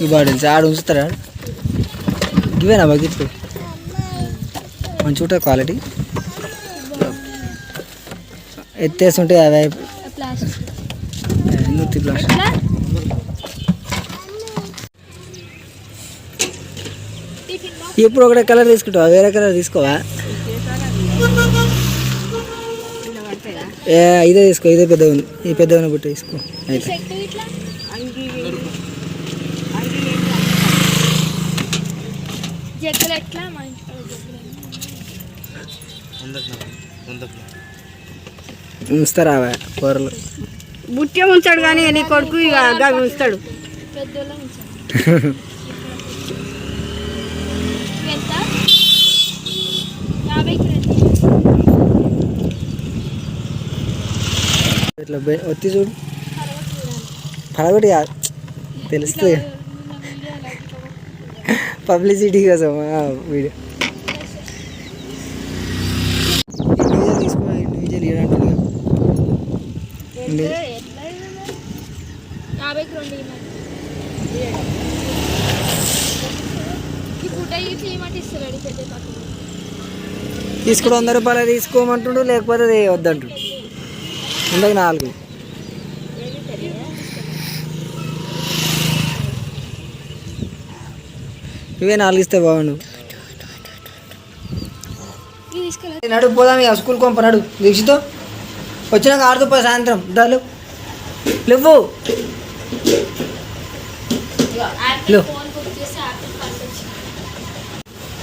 ఈ బాటిల్స్ ఆడ ఉంచుతారా? ఇవేనా బకెట్లు? మంచిగా ఉంటుంది క్వాలిటీ. ఎత్తేస్తుంటే అవి నూతి ప్లాస్టిక్. ఇప్పుడు ఒకటే కలర్ తీసుకుంటావా? వేరే కలర్ తీసుకోవా? ఇదే తీసుకో, ఇదే పెద్ద ఉంది. ఈ పెద్ద ఉన్న బుట్ట తీసుకో. అయితే ఉంచుతారా కూరలు? బుట్టే ఉంచాడు కానీ నీ కొడుకు ఇక ఉంచుతాడు. ఇట్లా వచ్చి చూడు, పడగొట్టి తెలుస్తుంది పబ్లిసిటీ కోసం వీడియో. ఇండివిజువల్ తీసుకో, ఇండివిజువల్ ఇవ్వడానికి తీసుకుంటే 100 రూపాయలు తీసుకోమంటుండు, లేకపోతే అది వద్దంటు. ఇందాక 4 ఇవే 4 ఇస్తే బాగుండు. నడు పోదాం ఇక స్కూల్ కొంప. నడు దీక్షతో వచ్చినాక ఆడుతూ సాయంత్రం దాలు లేవు.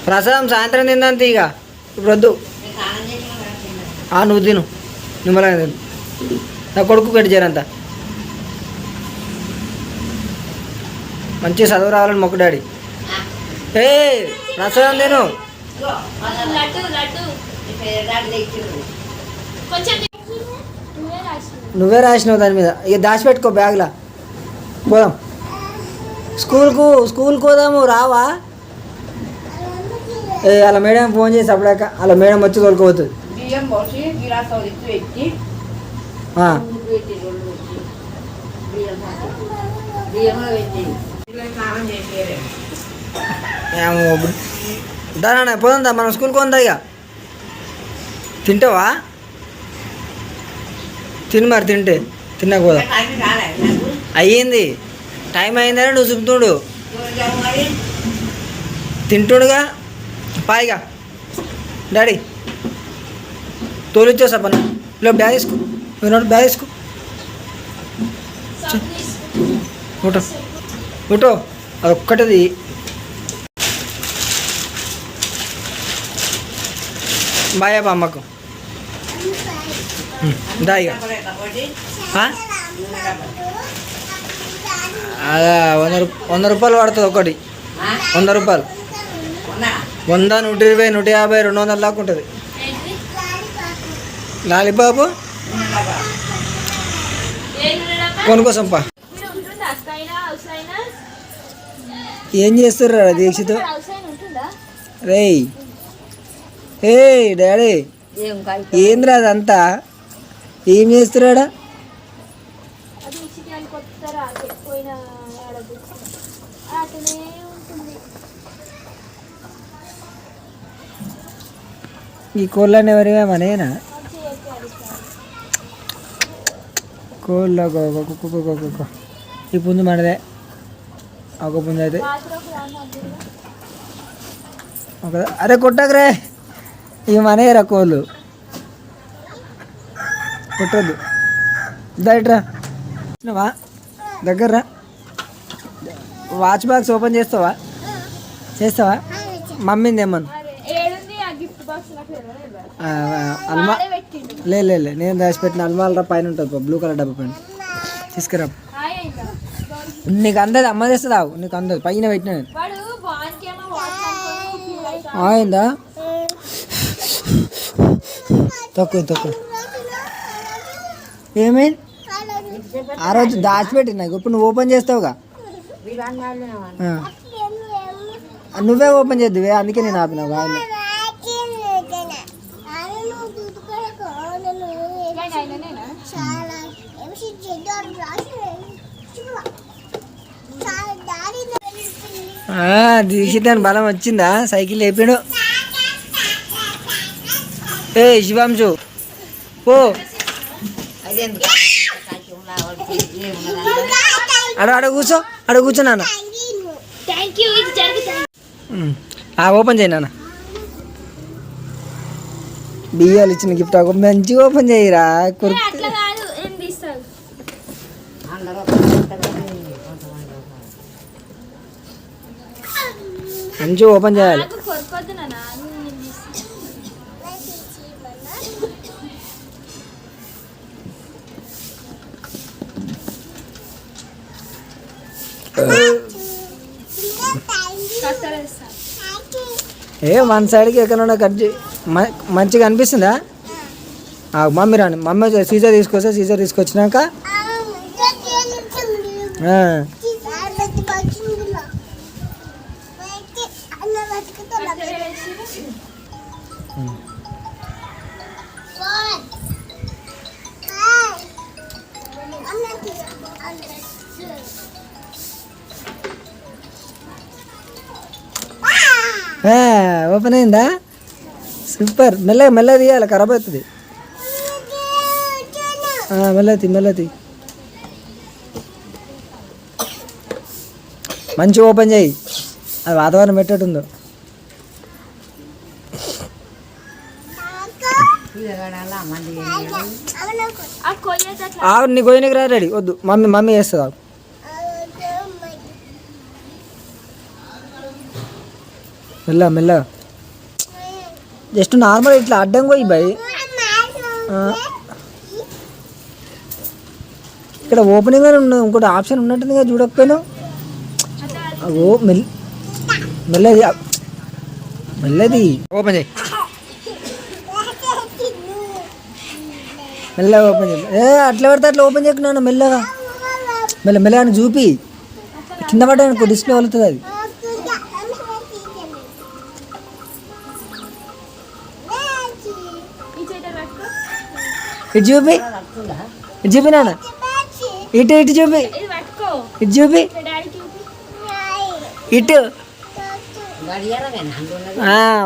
ప్రసాదం సాయంత్రం తిందంత ఇక ఇప్పుడు వద్దు. నువ్వు తిను, నిమ్మలంగా తిను. నా కొడుకు పెట్టి చేరంత మంచిగా చదువు రావాలని మొక్కు డాడీ. ప్రసాదం తిను. నువ్వే రాసినావు దాని మీద. ఇక దాచిపెట్టుకో బ్యాగ్లా. పోదాం స్కూల్కు పోదాము. రావా? అలా మేడం ఫోన్ చేసి అప్పుడాక అలా మేడం వచ్చి తోలుకోపోతుంది. దానా పోదా మనం స్కూల్కి ఉందా? ఇక తింటావా? తిను మరి. తింటే తిన్నాక పోదా. అయ్యింది, టైం అయిందని నువ్వు చెప్తుడు. తింటుడుగా పాయిగా డాడీ తోలిచ్చేసా పని. లేదు బ్యాగ్ తీసుకో, బ్యాగ్ తీసుకో. Photo photo అదొక్కటిది. బాయ్ అబ్బా అమ్మకు. దా ఇక అదా 100 రూపాయలు పడుతుంది ఒకటి. 100 రూపాయలు. 100, 120, 150, 200 దాకా ఉంటుంది. లాలీబాబు కొనుకోసంపా. ఏం చేస్తుర్రా దీక్షతో? రేయ్ డాడీ ఏంద్రా అదంతా? ఏం చేస్తున్నాడా? ఈ కోళ్ళని ఎవరివే మనేనా? కోళ్ళ ఈ పుంజు మనదే. ఒక పుంజు అయితే అరే కొట్టకరే, ఇవి మనేరా కోళ్ళు. కొట్టద్దు. దయట్రా దగ్గర. వాచ్ బాక్స్ ఓపెన్ చేస్తావా? మమ్మీని తెమ్మను. లే నేను దాచిపెట్టిన అల్మాల పైన ఉంటుంది, బ్లూ కలర్ డబ్బా పైన. తీసుకురా. నీకు అందదు, అమ్మ తెస్తుందా? నీకు అందదు, పైన పెట్టినా నేను. అయిందా? తక్కువ ఏమైంది? ఆ రోజు దాచిపెట్టిన. ఇప్పుడు నువ్వు ఓపెన్ చేస్తావుగా. నువ్వే ఓపెన్ చేద్దువే, అందుకే నేను ఆపినా. బాగా దీక్షితాన్ని బలం వచ్చిందా? సైకిల్ లేపాడు. ఏ శివాంశు పో, అడ కూర్చో, అడ కూర్చో నాన్న. ఓపెన్ చేయి నాన్న. బియ్యాలు ఇచ్చిన గిఫ్ట్ మంచిగా ఓపెన్ చేయరా. మంచిగా ఓపెన్ చేయాలి. వన్ సైడ్కి ఎక్కడ కట్ చేయి. మంచిగా అనిపిస్తుందా? మమ్మీ రాని, మమ్మీ సీజర్ తీసుకొస్తా. సీజర్ తీసుకొచ్చినాక ఓపెన్ అయిందా? సూపర్. మెల్లగా మెల్లగా తీయాలి, ఖరాబ్ అవుతుంది. మెల్లది మంచిగా ఓపెన్ చేయి. అది వాతావరణం పెట్టేట్టుందో. నీ గోయనికి రా. రెడీ వద్దు, మమ్మీ వేస్తుంది. మెల్ల జస్ట్ నార్మల్ ఇట్లా అడ్డం పోయి బాయ్. ఇక్కడ ఓపెనింగ్ అని ఉన్నది, ఇంకోటి ఆప్షన్ ఉన్నట్టుంది కదా, చూడకపోయినా. ఓ మెల్లది ఓపెన్ చేయి. మెల్లగా ఓపెన్ చేయి. అట్లా పడితే అట్లా ఓపెన్ చేయకున్నాను. మెల్లగా మెల్లగా చూపి. కింద పడ్డా డిస్ప్లే వలుతుంది అది. ఇటు చూపి, ఇటు చూపి నాన్న. ఇటు చూపి, ఇటు చూపి, ఇటు.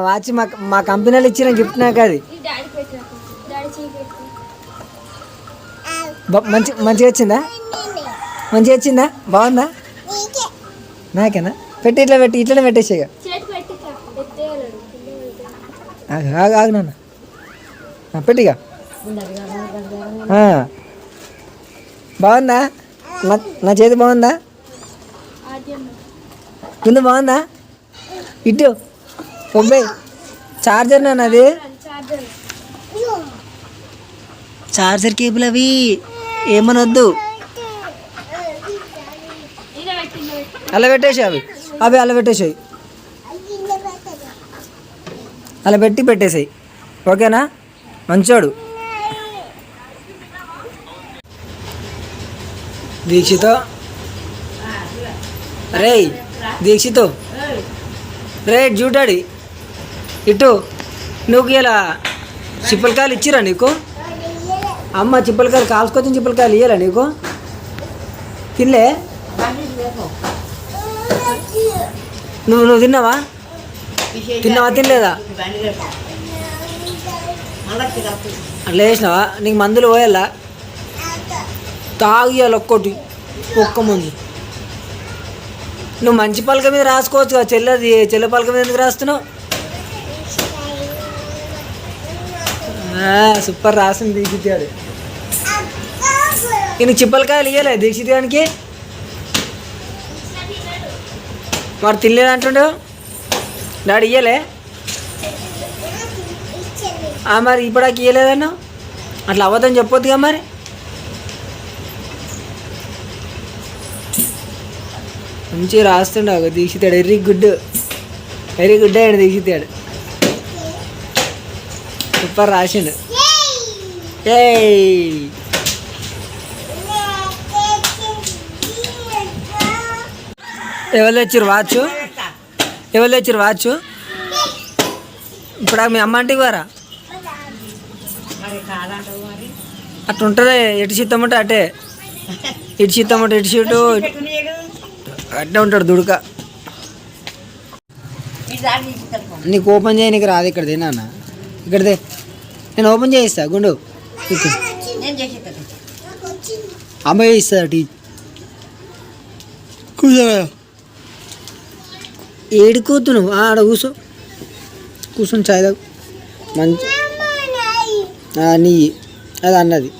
వాచ్ మా కంపెనీలో ఇచ్చిన గిఫ్ట్ నాకు. అది మంచిగా వచ్చిందా? మంచిగా వచ్చిందా? బాగుందా? నాకేనా? పెట్టి ఇట్లా పెట్టి ఇట్లనే పెట్టేసేగా. ఆగు నాన్న, పెట్టిగా. బాగుందా? నా చేతి బాగుందా? కింద బాగుందా? ఇటు ఒబ్బే చార్జర్ నాన్న. అది చార్జర్ కేబుల్. అవి ఏమనొద్దు, అలా పెట్టేసి. అవి అలా పెట్టేసాయి. అలా పెట్టేసాయి. ఓకేనా? మంచోడు. దీక్షితో రే, దీక్షితో రే జూటాడి ఇటు. నువ్వు ఇలా చిప్పలకాయలు ఇచ్చిరా నీకు? అమ్మ చిప్పలకాయలు కాల్చుకొచ్చిన చిప్పలకాయలు ఇయ్యాలా నీకు? తినలే? నువ్వు తిన్నావా? తినలేదా? అట్లా వేసినావా? నీకు మందులు పోయాలా? తాగియాలి ఒక్క మందు. నువ్వు మంచి పలక మీద రాసుకోవచ్చు కదా. చెల్ల పలక మీద ఎందుకు రాస్తున్నావు? సూపర్ రాసింది దీక్షిత్ గారు. ఈయన చిప్పలకాయలు ఇయ్యలే దీక్షిత్ గారికి? వాడు తినలేదు అంటుండే. డాడీ ఇయ్యలే? మరి ఇప్పటికి ఇయ్యలేదన్నా? అట్లా అవ్వదని చెప్పొద్దుగా మరి. మంచిగా రాస్తుండే దీక్షితాడు. వెరీ గుడ్ అయ్యాడు దీక్షితాడు. సూపర్ రాసిండు. ఎవరు తెచ్చారు వాచ్? ఇప్పుడు మీ అమ్మ అంటికి వారా? అట్లా ఉంటుంది. ఎటు చిత్తమంటే అటే, ఇటు చిత్తమంటే ఇటు సీటు అట్టే ఉంటాడు దుడుక. నీకు ఓపెన్ చేయనీకి రాదు ఇక్కడదే నాన్న, ఇక్కడదే నేను ఓపెన్ చేయిస్తా గుండు. అమ్మాయి ఇస్తా టీ కూర్చోవా. ఏడు కూతును ఆడ కూర్చొని చాయ్ తాగు మంచి నీ అది అన్నది.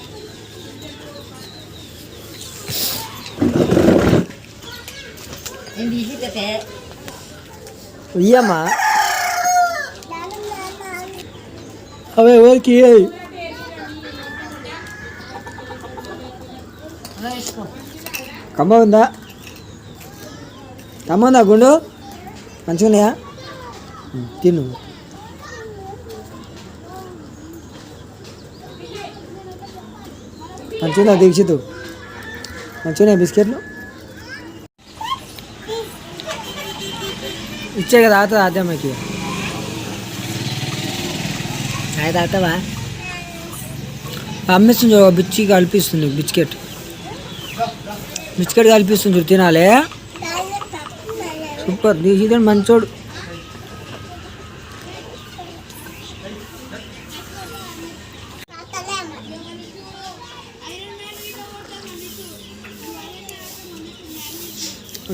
ఇయ్యమ్మా అవే ఎవరికి కమ్మ ఉందా? కమ్మ ఉందా గుండు? మంచిగా ఉన్నాయా? తిను. మంచిగా దీక్షితు మంచిగా బిస్కెట్లు ఇచ్చే కదా తాగుతుంది అద్దమ్మకి. అది తాగుతావా? అమ్మిస్తుంది బిచ్చి కలిపిస్తుంది బిస్కెట్ కలిపిస్తుంది తినాలి. సూపర్ దీక్షితుడు మంచోడు.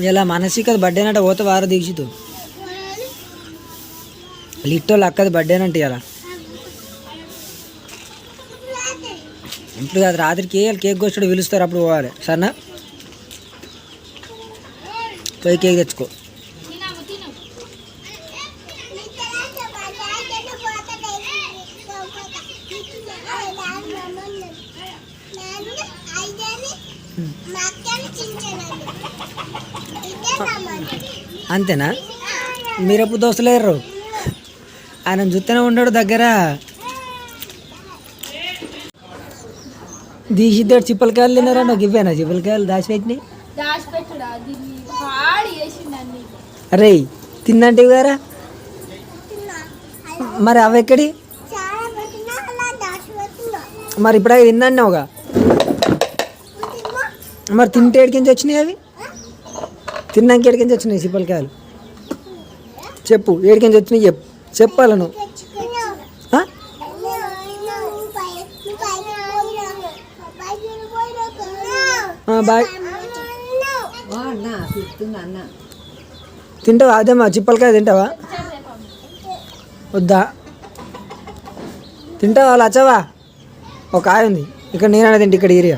ఇలా మనసికది బర్త్డేనంట పోతే వారు దీక్షితు లిట్టోళ్ళు అక్కది బర్త్డేనంట ఇలా. ఇప్పుడు కాదు రాత్రికి కేక్ కోస్తాడు పిలుస్తారు అప్పుడు పోవాలి సరేనా? పోయి కేక్ తెచ్చుకో. అంతేనా? మీరెప్పుడు దోస్తలేరు? ఆయన చూస్తూనే ఉన్నాడు దగ్గర. దీక్షిద్దాడు చిప్పలకాయలు తిన్నారా? నాకు ఇవ్వేనా చిప్పలకాయలు దాచిపెట్టినాయి? అరే తిన్నంటే గారా మరి అవి ఎక్కడి? మరి ఇప్పుడు అవి తిన్నావుగా మరి తింటే ఏడికించి వచ్చినాయి అవి? తిన్నాక ఏడికించి వచ్చినాయి చిప్పలకాయలు? చెప్పు ఏడికించి వచ్చినాయి చెప్పాల నువ్వు. బాయ్. తింటావా? అదేమ్మా చిప్పలకాయ తింటావా? వద్దా? తింటావా? లచ్చవా ఒక కాయ ఉంది ఇక్కడ, నేనైనా తింటే ఇక్కడ ఏరియా